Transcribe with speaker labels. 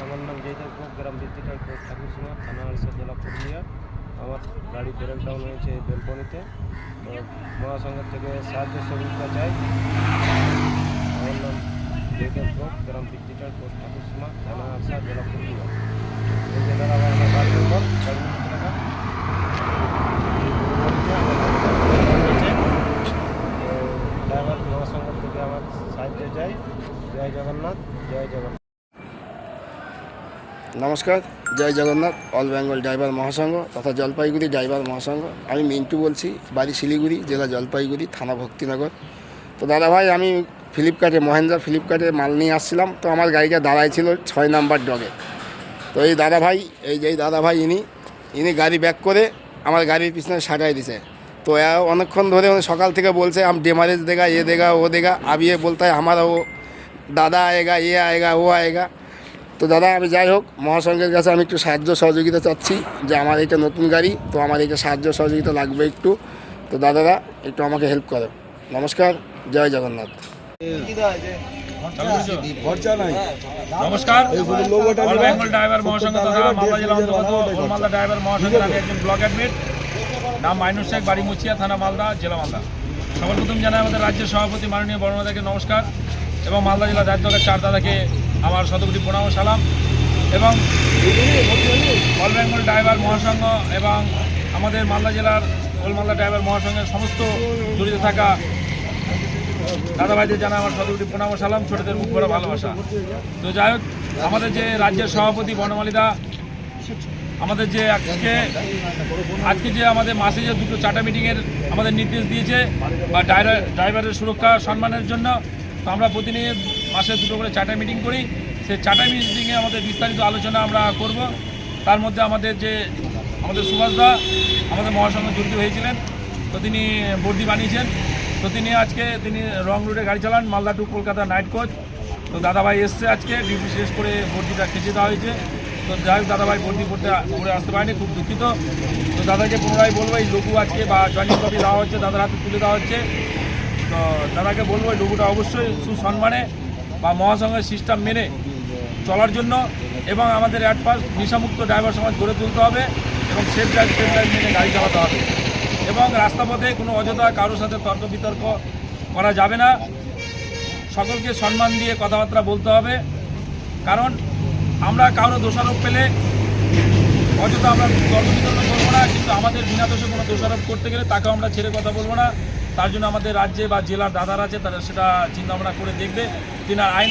Speaker 1: আমার নাম জয়দেবপুর, গ্রাম ভিত্তিটার পোস্ট ঠাকুরসীমা, থানা আলসা, জেলা পুরুলিয়া। আমার গাড়ি ব্রেকডাউন হয়েছে এই বেলকনিতে। তো মহাসংঘ থেকে সাহায্য সহযোগিতা চাই। আমার নাম জয়দেবপুর, গ্রাম ভিত্তিটার পোস্ট ঠাকুরসীমা, থানা আলসা, জেলা পুরুলিয়া। এই জেলার আমার গাড়ি নম্বর ড্রাইভার মহাসংঘ থেকে আমার সাহায্য চাই। জয় জগন্নাথ, জয় জগন্নাথ।
Speaker 2: নমস্কার, জয় জগন্নাথ। অল বেঙ্গল ড্রাইভার মহাসংঘ তথা জলপাইগুড়ি ড্রাইভার মহাসংঘ। আমি মিন্টু বলছি, বাড়ি শিলিগুড়ি, জেলা জলপাইগুড়ি, থানা ভক্তিনগর। তো দাদাভাই, আমি মহেন্দ্র ফ্লিপকার্টে মাল নিয়ে আসছিলাম। তো আমার গাড়িটা দাঁড়ায় ছিল 6 নাম্বার ডগে। তো এই দাদাভাই ইনি গাড়ি ব্যাক করে আমার গাড়ির পিছনে সাটাই দিছে। তো অনেকক্ষণ ধরে সকাল থেকে বলছে আম ডেমারেজ দেगा, ये देगा, वो देगा। अब ये बोलता है हमारा वो दादा आएगा, ये आएगा, वो आएगा। তো দাদা, আমি যাই হোক মহাসংঘের কাছে আমি একটু সাহায্য সহযোগিতা চাচ্ছি যে আমার এটা নতুন গাড়ি, তো আমার এটা সাহায্য সহযোগিতা লাগবে একটু। তো দাদারা একটু আমাকে হেল্প করো। নমস্কার, জয় জগন্নাথ।
Speaker 3: নমস্কার, অল বেঙ্গল ড্রাইভার মহাসংঘ তথা মালদা জেলা অন্তর্গত মালদা ড্রাইভার মহাসংঘের আমি একজন ব্লক অ্যাডমিট, নাম মাইনুর শেখ, বাড়ি মুচিয়া, থানা মালদা, জেলা মালদা। সর্বপ্রথম জানাই আমাদের রাজ্যের সভাপতি মাননীয় বর্ণদাকে নমস্কার, এবং মালদা জেলা দায়িত্বের 4 দাদাকে আমার শতকোটি প্রণাম ও সালাম। এবং অল বেঙ্গল ড্রাইভার মহাসংঘ এবং আমাদের মালদা জেলার অল মালদা ড্রাইভার মহাসংঘের সমস্ত জড়িত থাকা দাদাভাইদের জানা আমার শতকোটি প্রণাম ও সালাম, ছোটদের মুখ ভরা ভালোবাসা। তো যাই হোক, আমাদের যে রাজ্যের সভাপতি বনমালীদা আমাদের যে আজকে যে আমাদের মাসে যে 2টো চার্টার মিটিংয়ের আমাদের নির্দেশ দিয়েছে বা ড্রাইভারের সুরক্ষা সম্মানের জন্য, তো আমরা প্রতিনিয়ত মাসে 2টো করে চার্টার মিটিং করি। সেই চার্টার মিটিংয়ে আমাদের বিস্তারিত আলোচনা আমরা করব। তার মধ্যে আমাদের সুভাষদা আমাদের মহাসংঘে জড়িত হয়েছিলেন, তো তিনি বর্দি বানিয়েছেন। তো তিনি রং রুটে গাড়ি চালান, Malda to Kolkata night coach. তো দাদাভাই এসছে, আজকে ডিউটি শেষ করে বর্দিটা খেঁচে দেওয়া হয়েছে। তো যাই হোক, দাদাভাই বর্দি করে আসতে পারেনি, খুব দুঃখিত। তো দাদাকে পুনরায় বলবো এই লঘু আজকে বা জয়েনিং কপি দেওয়া হচ্ছে, দাদার হাতে তুলে দেওয়া হচ্ছে। তো দাদাকে বলবো এই লঘুটা অবশ্যই সুসম্মানে বা মহাসংঘের সিস্টেম মেনে চলার জন্য, এবং আমাদের অ্যাডপাস নেশামুক্ত ড্রাইভার সমাজ গড়ে তুলতে হবে, এবং সেফ ড্রাইভ মেনে গাড়ি চালাতে হবে। এবং রাস্তাপথে কোনো অযথা কারোর সাথে তর্ক বিতর্ক করা যাবে না। সকলকে সম্মান দিয়ে কথাবার্তা বলতে হবে, কারণ আমরা কারো দোষারোপ পেলে অযথা আমরা তর্ক বিতর্ক করবো না, কিন্তু আমাদের বিনা দোষে কোনো দোষারোপ করতে গেলে তাকেও আমরা ছেড়ে কথা বলবো না। তার জন্য আমাদের রাজ্যে বা জেলার দাদারা আছে, তারা সেটা চিন্তাভাবনা করে দেখবে। তিনি আইন